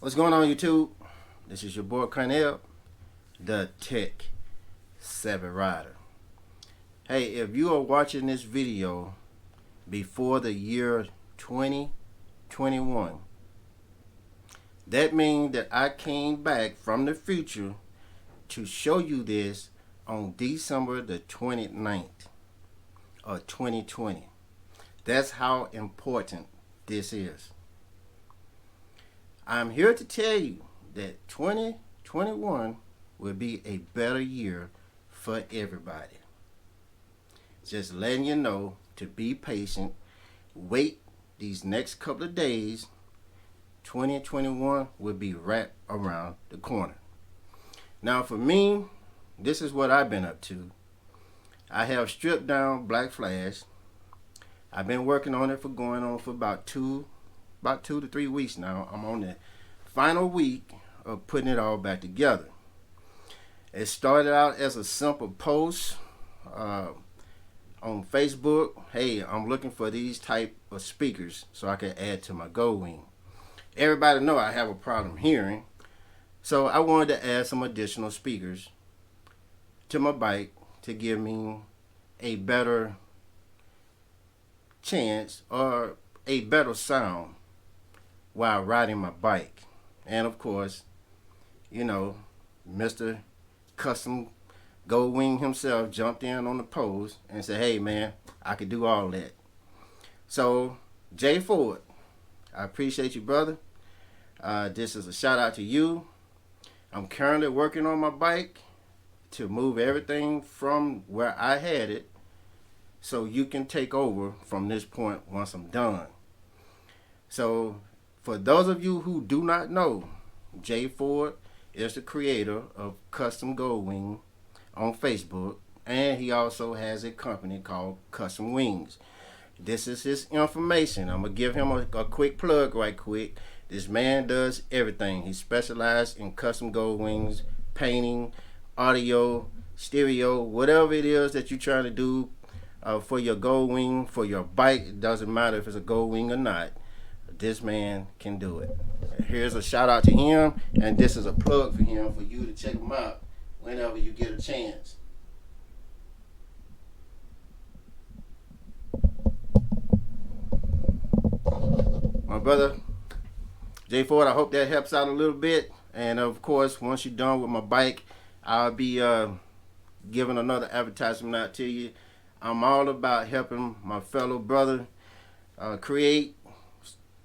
What's going on, YouTube? This is your boy Cornell, the Tech Savvy Rider. Hey, if you are watching this video before the year 2021, that means that I came back from the future to show you this on December the 29th of 2020. That's how important this is. I'm here to tell you that 2021 will be a better year for everybody. Just letting you know to be patient. Wait these next couple of days. 2021 will be right around the corner. Now for me, this is what I've been up to. I have stripped down Black Flash. I've been working on it for about two to 3 weeks now. I'm on the final week of putting it all back together. It started out as a simple post on Facebook. Hey, I'm looking for these type of speakers so I can add to my Goldwing. Everybody know I have a problem hearing, so I wanted to add some additional speakers to my bike to give me a better chance or a better sound while riding my bike. And of course, you know, Mr. Custom Goldwing himself jumped in on the post and said, hey man, I could do all that. So Jay Ford, I appreciate you, brother. This is a shout out to you. I'm currently working on my bike to move everything from where I had it so you can take over from this point once I'm done. So for those of you who do not know, Jay Ford is the creator of Custom Goldwing on Facebook, and he also has a company called Custom Wings. This is his information. I'm going to give him a quick plug right quick. This man does everything. He specializes in custom Goldwings, painting, audio, stereo, whatever it is that you're trying to do for your Goldwing, for your bike. It doesn't matter if it's a Goldwing or not. This man can do it. Here's a shout out to him, and this is a plug for him for you to check him out whenever you get a chance. My brother Jay Ford, I hope that helps out a little bit. And of course, once you're done with my bike, I'll be giving another advertisement out to you. I'm all about helping my fellow brother create,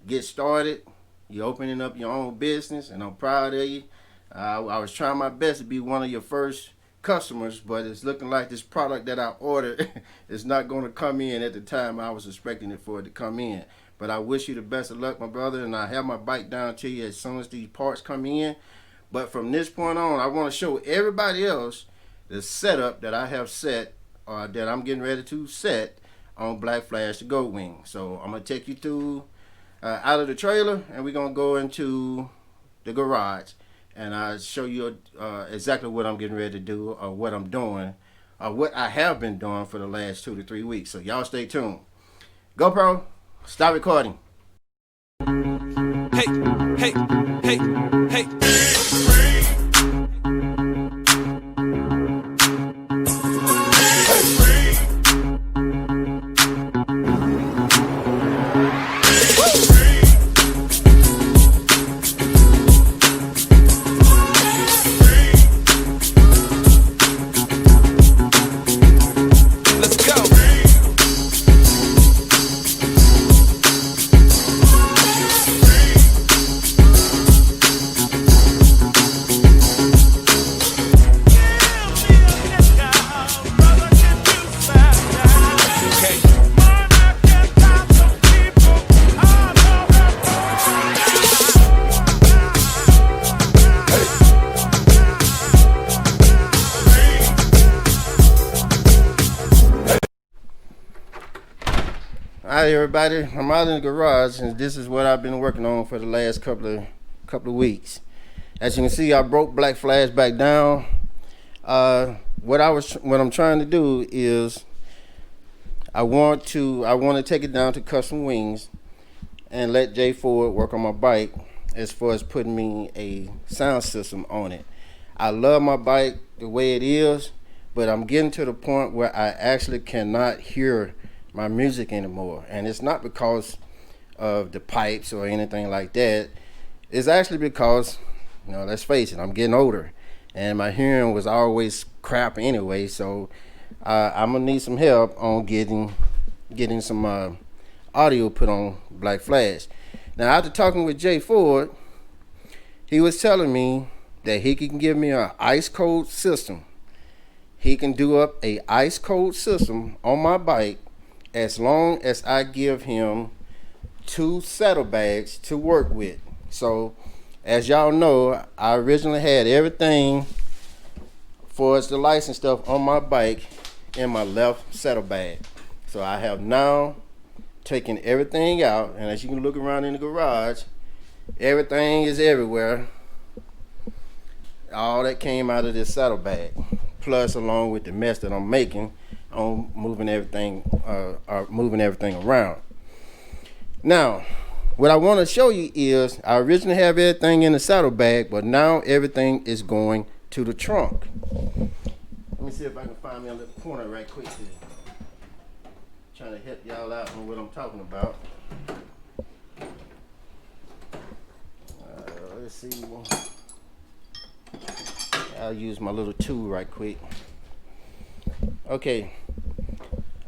get started. You're opening up your own business, and I'm proud of you. I was trying my best to be one of your first customers, but it's looking like this product that I ordered is not going to come in at the time I was expecting it for it to come in. But I wish you the best of luck, my brother, and I have my bike down to you as soon as these parts come in. But from this point on, I want to show everybody else the setup that I have set, or that I'm getting ready to set on Black Flash the Goldwing. So I'm going to take you through out of the trailer, and we're going to go into the garage, and I'll show you exactly what I'm getting ready to do, or what I'm doing, or what I have been doing for the last 2 to 3 weeks. So y'all stay tuned. GoPro, stop recording. Hey, hey, hey, hey. Alright everybody, I'm out in the garage, and this is what I've been working on for the last couple of weeks. As you can see, I broke Black Flash back down. What I'm trying to do is I want to take it down to Custom Wings and let Jay Ford work on my bike. as far as putting me a sound system on it. I love my bike the way it is, but I'm getting to the point where I actually cannot hear my music anymore. And it's not because of the pipes or anything like that. It's actually because, let's face it, I'm getting older. And my hearing was always crap anyway, so I'm going to need some help on getting some audio put on Black Flash. Now, after talking with Jay Ford, he was telling me that he can give me an ice cold system. He can do up a ice cold system on my bike as long as I give him 2 saddlebags to work with. So, as y'all know, I originally had everything for the license stuff on my bike in my left saddlebag. So I have now taken everything out, and as you can look around in the garage, everything is everywhere. All that came out of this saddlebag, plus along with the mess that I'm making on moving everything around. Now, what I want to show you is I originally have everything in the saddlebag, but now everything is going to the trunk. Let me see if I can find me a little corner right quick here. Trying to help y'all out on what I'm talking about. Let's see. I'll use my little tool right quick. Okay.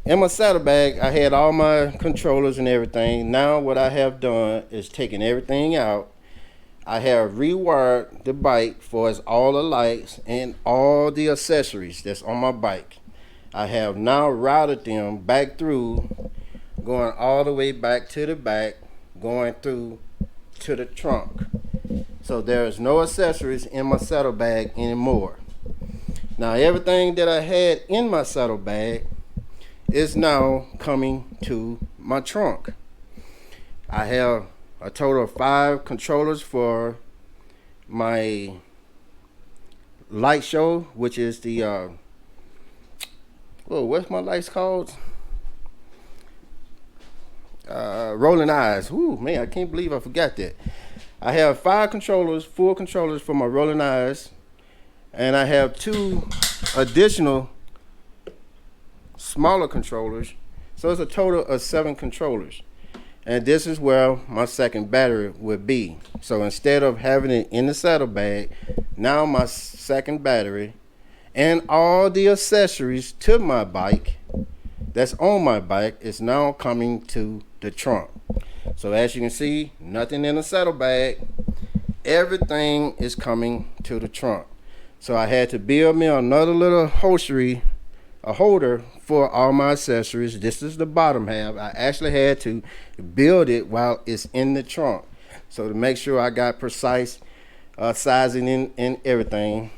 In my saddlebag, I had all my controllers and everything. Now what I have done is taken everything out. I have rewired the bike for all the lights and all the accessories that's on my bike. I have now routed them back through, going all the way back to the back, going through to the trunk. So there's no accessories in my saddlebag anymore. Now everything that I had in my saddlebag is now coming to my trunk. I have a total of 5 controllers for my light show, which is the what's my lights called? Rolling eyes. Ooh, man, I can't believe I forgot that. I have 5 controllers, full controllers for my rolling eyes, and I have 2 additional smaller controllers. So it's a total of 7 controllers. And this is where my second battery would be. So instead of having it in the saddlebag, now my second battery and all the accessories to my bike that's on my bike is now coming to the trunk. So as you can see, nothing in the saddlebag. Everything is coming to the trunk. So I had to build me another little a holder for all my accessories. This is the bottom half. I actually had to build it while it's in the trunk. So to make sure I got precise sizing and everything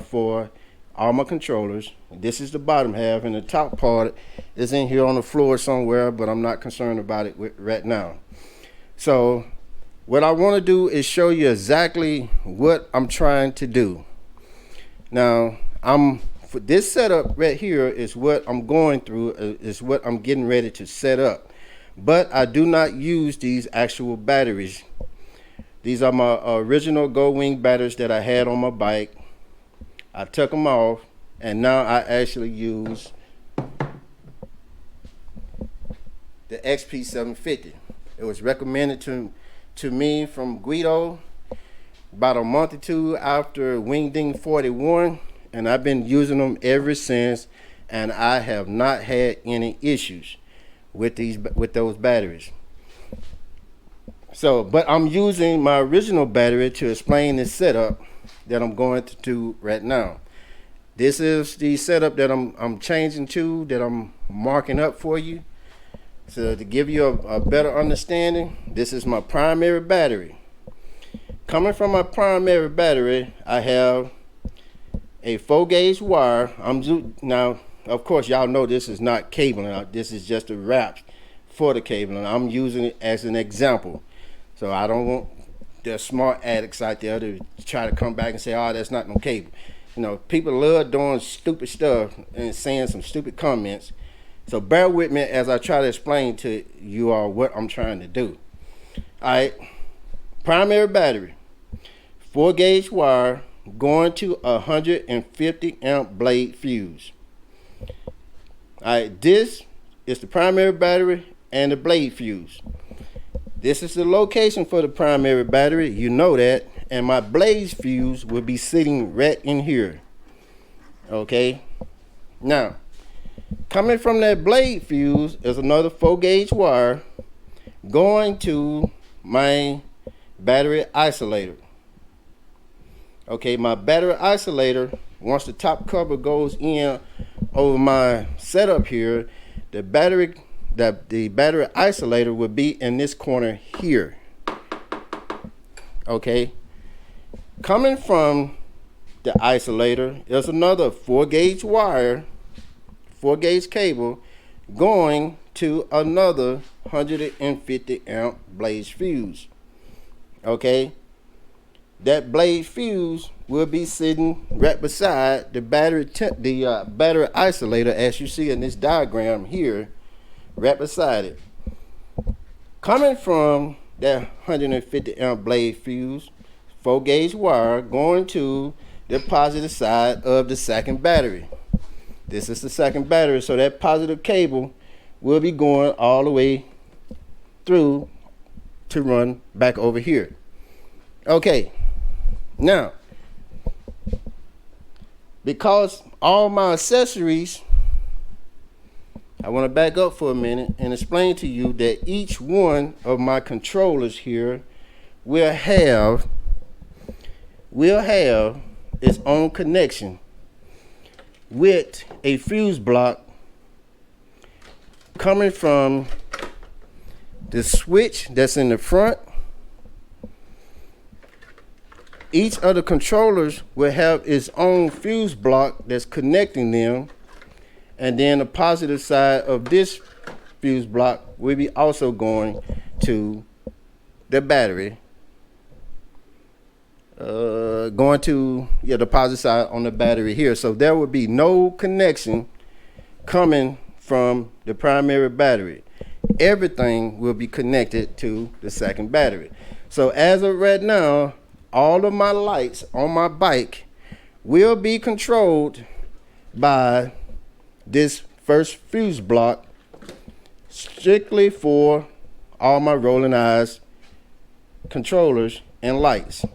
for all my controllers. This is the bottom half, and the top part is in here on the floor somewhere, but I'm not concerned about it right now. So what I want to do is show you exactly what I'm trying to do. Now, for this setup right here is what I'm going through, is what I'm getting ready to set up. But I do not use these actual batteries. These are my original Goldwing batteries that I had on my bike. I took them off, and now I actually use the XP750. It was recommended to me from Guido about a month or 2 after Wingding 41, and I've been using them ever since, and I have not had any issues with those batteries. So, but I'm using my original battery to explain this setup that I'm going to do right now. This is the setup that I'm changing to, that I'm marking up for you. So to give you a better understanding, this is my primary battery. Coming from my primary battery, I have a 4-gauge wire. Now, of course, y'all know this is not cabling. This is just a wrap for the cabling. I'm using it as an example. So I don't want the smart addicts out there to try to come back and say, oh, that's not no cable. People love doing stupid stuff and saying some stupid comments. So bear with me as I try to explain to you all what I'm trying to do. All right. primary battery, 4-gauge wire going to a 150 amp blade fuse. Alright, this is the primary battery and the blade fuse. This is the location for the primary battery, you know that, and my blade fuse will be sitting right in here. Okay, now coming from that blade fuse is another 4-gauge wire going to my battery isolator. Okay, my battery isolator, once the top cover goes in over my setup here, the battery isolator will be in this corner here. Okay, coming from the isolator is another 4-gauge wire, 4-gauge cable going to another 150 amp blade fuse. Okay, that blade fuse will be sitting right beside the battery isolator, as you see in this diagram here, right beside it. Coming from that 150 amp blade fuse, 4-gauge wire going to the positive side of the second battery. This is the second battery, so that positive cable will be going all the way through to run back over here. Okay, now because all my accessories, I want to back up for a minute and explain to you that each one of my controllers here will have its own connection with a fuse block coming from the switch that's in the front. Each of the controllers will have its own fuse block that's connecting them, and then the positive side of this fuse block will be also going to the battery, going to the positive side on the battery here. So there will be no connection coming from the primary battery. Everything will be connected to the second battery. So as of right now, all of my lights on my bike will be controlled by this first fuse block, strictly for all my rolling eyes controllers and lights.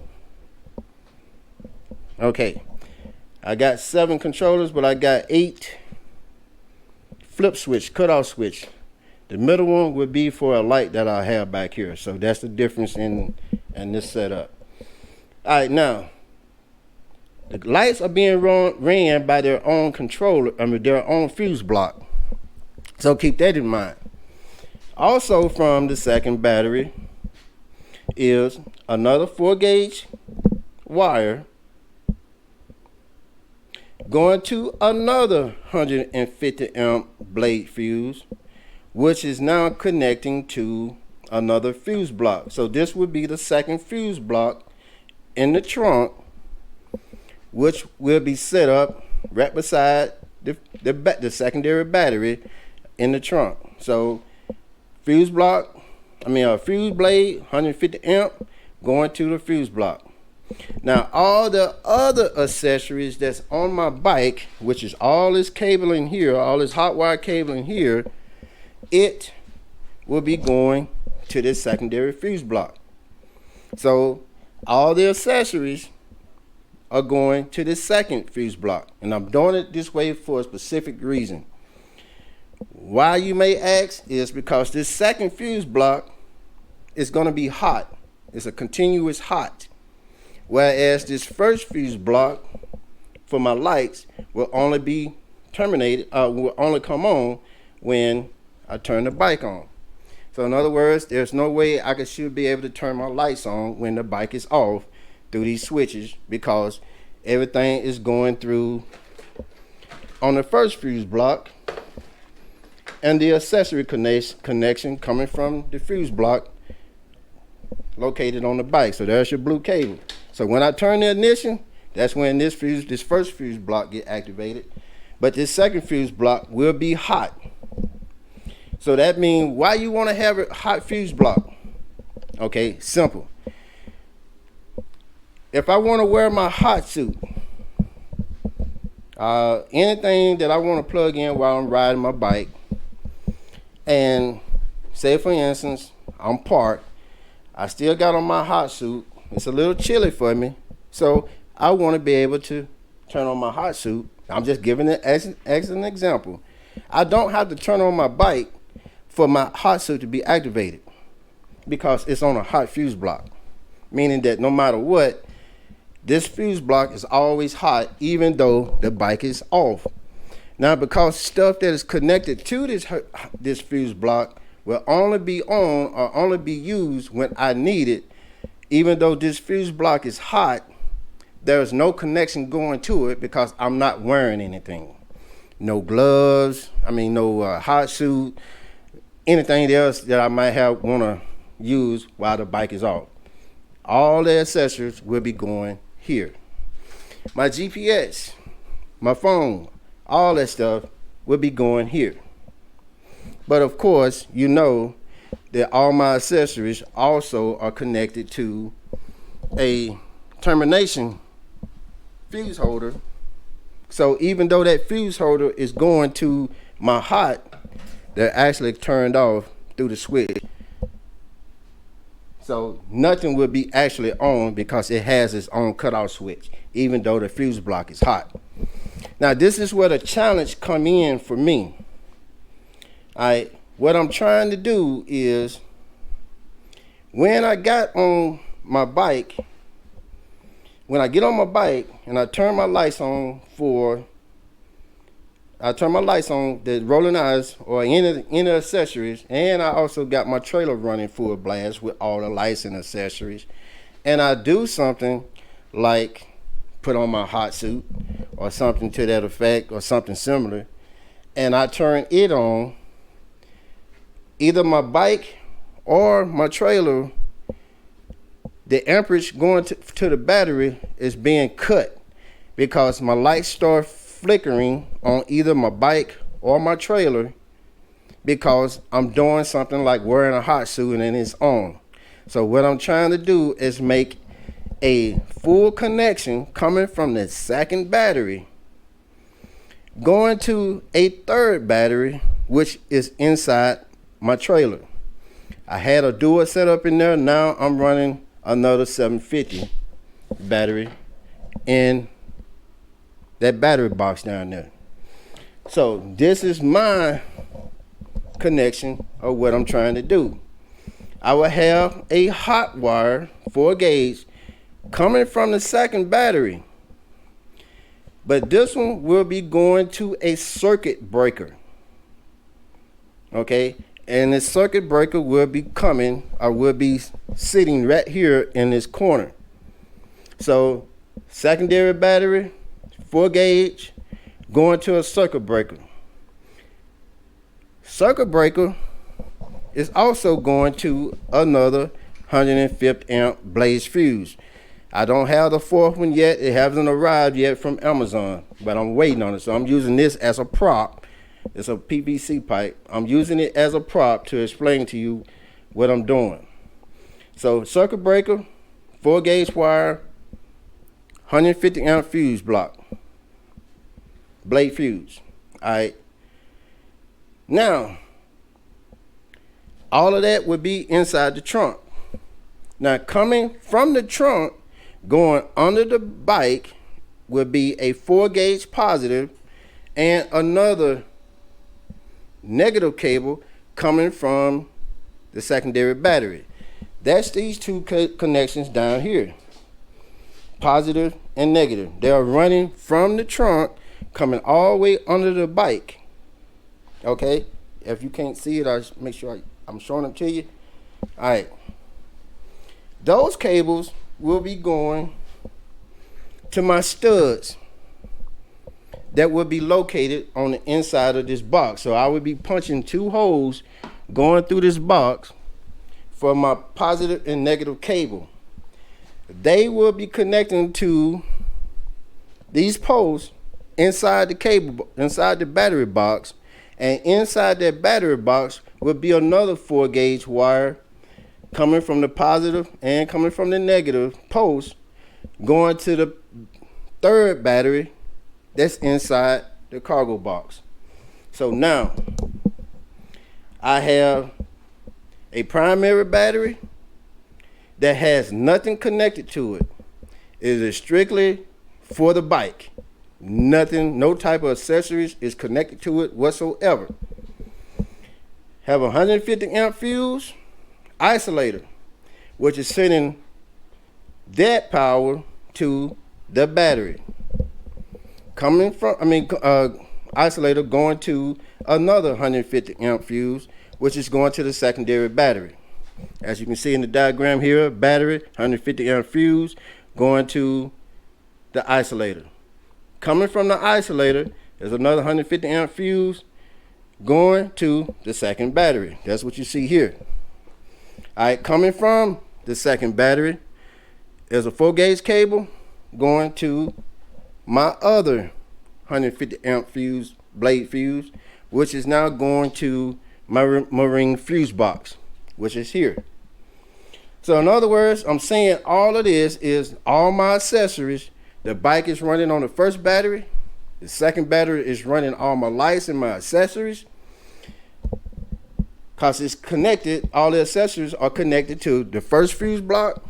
Okay, I got 7 controllers, but I got 8 flip switch, cutoff switch. The middle one would be for a light that I have back here. So that's the difference in this setup. All right, now the lights are being ran by their own controller, their own fuse block. So keep that in mind. Also from the second battery is another 4-gauge wire going to another 150 amp blade fuse, which is now connecting to another fuse block. So this would be the second fuse block in the trunk, which will be set up right beside the secondary battery in the trunk. So fuse blade, 150 amp going to the fuse block. Now all the other accessories that's on my bike, which is all this cabling here, all this hot wire cabling here, it will be going to this secondary fuse block. So all the accessories are going to the second fuse block, and I'm doing it this way for a specific reason. Why, you may ask, is because this second fuse block is going to be hot. It's a continuous hot, whereas this first fuse block for my lights will only be terminated, will only come on when I turn the bike on. So in other words, there's no way I should be able to turn my lights on when the bike is off through these switches, because everything is going through on the first fuse block and the accessory connection coming from the fuse block located on the bike. So there's your blue cable. So when I turn the ignition, that's when this first fuse block get activated, but this second fuse block will be hot. So that means, why you want to have a hot fuse block? Okay, simple. if I want to wear my hot suit, anything that I want to plug in while I'm riding my bike, and say for instance, I'm parked, I still got on my hot suit, it's a little chilly for me, so I want to be able to turn on my hot suit. I'm just giving it as an example. I don't have to turn on my bike for my hot suit to be activated because it's on a hot fuse block, meaning that no matter what, this fuse block is always hot even though the bike is off. Now, because stuff that is connected to this fuse block will only be on or only be used when I need it, even though this fuse block is hot, there's no connection going to it because I'm not wearing anything. No gloves, no hot suit, anything else that I might want to use while the bike is off. All the accessories will be going here. My GPS, my phone, all that stuff will be going here. But of course, you know that all my accessories also are connected to a termination fuse holder. So even though that fuse holder is going to my hot, they're actually turned off through the switch. So nothing will be actually on because it has its own cutoff switch, even though the fuse block is hot. Now this is where the challenge come in for me. What I'm trying to do is, when I get on my bike and I turn my lights on the rolling eyes or any accessories, and I also got my trailer running full blast with all the lights and accessories, and I do something like put on my hot suit or something to that effect or something similar, and I turn it on, either my bike or my trailer, the amperage going to the battery is being cut because my lights start flickering on either my bike or my trailer because I'm doing something like wearing a hot suit and it's on. So what I'm trying to do is make a full connection coming from the second battery going to a third battery, which is inside my trailer. I had a dual set up in there. Now I'm running another 750 battery in that battery box down there. So this is my connection of what I'm trying to do. I will have a hot wire 4 gauge coming from the second battery, but this one will be going to a circuit breaker. Okay, and the circuit breaker will be sitting right here in this corner. So secondary battery 4 gauge going to a circuit breaker. Circuit breaker is also going to another 150 amp blaze fuse. I don't have the fourth one yet. It hasn't arrived yet from Amazon, but I'm waiting on it. So I'm using this as a prop. It's a PVC pipe. I'm using it as a prop to explain to you what I'm doing. So circuit breaker, 4 gauge wire, 150 amp fuse block, blade fuse. All right. Now, all of that would be inside the trunk. Now, coming from the trunk, going under the bike would be a 4 gauge positive and another negative cable coming from the secondary battery. That's these two connections down here, positive and negative. They are running from the trunk, coming all the way under the bike. Okay, if you can't see it, I'll make sure I'm showing them to you. All right, those cables will be going to my studs that will be located on the inside of this box. So I will be punching 2 holes going through this box for my positive and negative cable. They will be connecting to these posts inside the cable, inside the battery box, and inside that battery box will be another 4 gauge wire coming from the positive and coming from the negative post going to the third battery that's inside the cargo box. So now I have a primary battery that has nothing connected to it. It is strictly for the bike. Nothing, no type of accessories is connected to it whatsoever. Have a 150 amp fuse isolator, which is sending that power to the battery. Isolator going to another 150 amp fuse, which is going to the secondary battery. As you can see in the diagram here, battery, 150 amp fuse, going to the isolator. Coming from the isolator is another 150 amp fuse going to the second battery. That's what you see here. All right, coming from the second battery is a 4-gauge cable going to my other 150 amp fuse, blade fuse, which is now going to my marine fuse box, which is here. So in other words, I'm saying all of this is all my accessories. The bike is running on the first battery. The second battery is running all my lights and my accessories. Because it's connected, all the accessories are connected to the first fuse block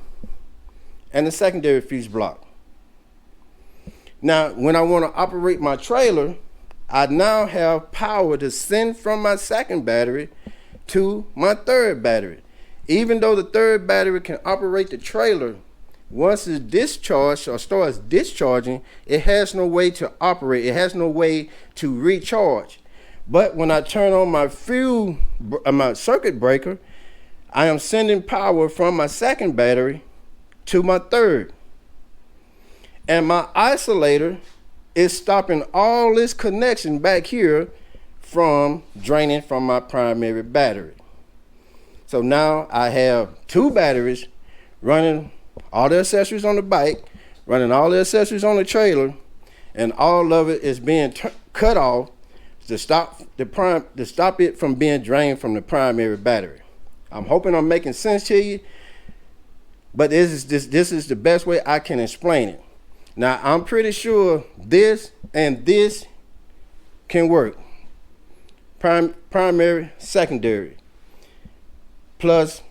and the secondary fuse block. Now, when I want to operate my trailer, I now have power to send from my second battery to my third battery. Even though the third battery can operate the trailer, once it's discharged or starts discharging, it has no way to operate. It has no way to recharge. But when I turn on my circuit breaker, I am sending power from my second battery to my third. And my isolator is stopping all this connection back here from draining from my primary battery. So now I have two batteries running all the accessories on the bike, running all the accessories on the trailer, and all of it is being cut off to stop it from being drained from the primary battery. I'm hoping I'm making sense to you, but this is the best way I can explain it. Now, I'm pretty sure this and this can work. Primary, secondary, plus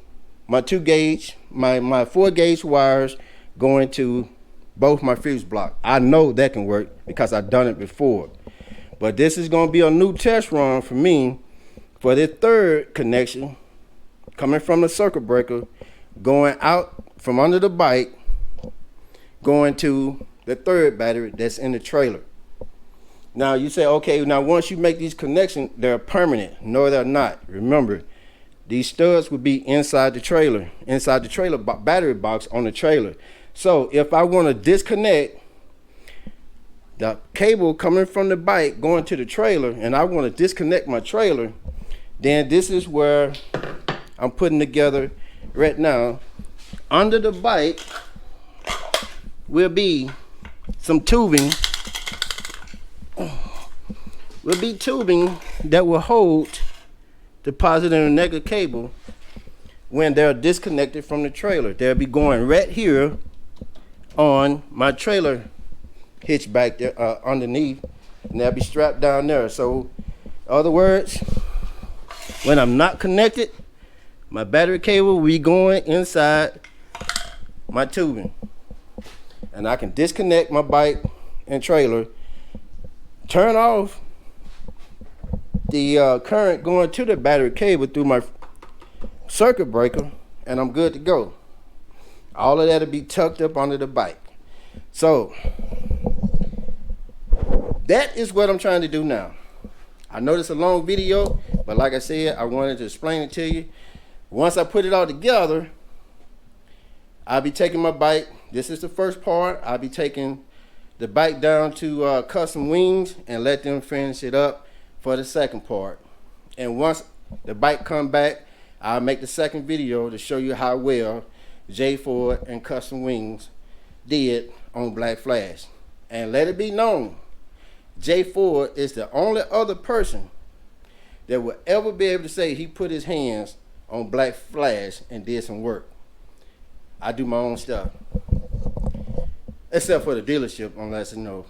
my 2-gauge, my 4-gauge wires going to both my fuse block. I know that can work because I've done it before. But this is going to be a new test run for me for the third connection coming from the circuit breaker, going out from under the bike, going to the third battery that's in the trailer. Now you say, okay, now once you make these connections, they're permanent. No, they're not. Remember, these studs would be inside the trailer battery box on the trailer. So if I want to disconnect the cable coming from the bike going to the trailer, and I want to disconnect my trailer, then this is where I'm putting together right now. Under the bike will be some tubing. Will be tubing that will hold the positive and negative cable when they're disconnected from the trailer. They'll be going right here on my trailer hitch back there underneath, and they'll be strapped down there. So, in other words, when I'm not connected, my battery cable will be going inside my tubing, and I can disconnect my bike and trailer, turn off the current going to the battery cable through my circuit breaker, and I'm good to go. All of that will be tucked up under the bike. So that is what I'm trying to do now. I know it's a long video, but like I said, I wanted to explain it to you. Once I put it all together, I'll be taking my bike. This is the first part. I'll be taking the bike down to Custom Wings and let them finish it up for the second part. And once the bike come back, I'll make the second video to show you how well J Ford and Custom Wings did on Black Flash. And let it be known, J Ford is the only other person that will ever be able to say he put his hands on Black Flash and did some work. I do my own stuff. except for the dealership, unless you know.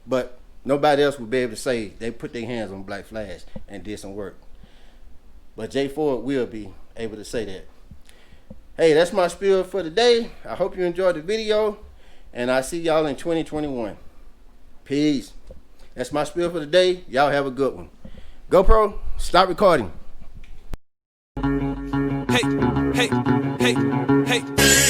But nobody else would be able to say they put their hands on Black Flash and did some work. But Jay Ford will be able to say that. Hey, that's my spiel for today. I hope you enjoyed the video, and I see y'all in 2021. Peace. That's my spiel for today. Y'all have a good one. GoPro, stop recording. Hey, hey, hey, hey.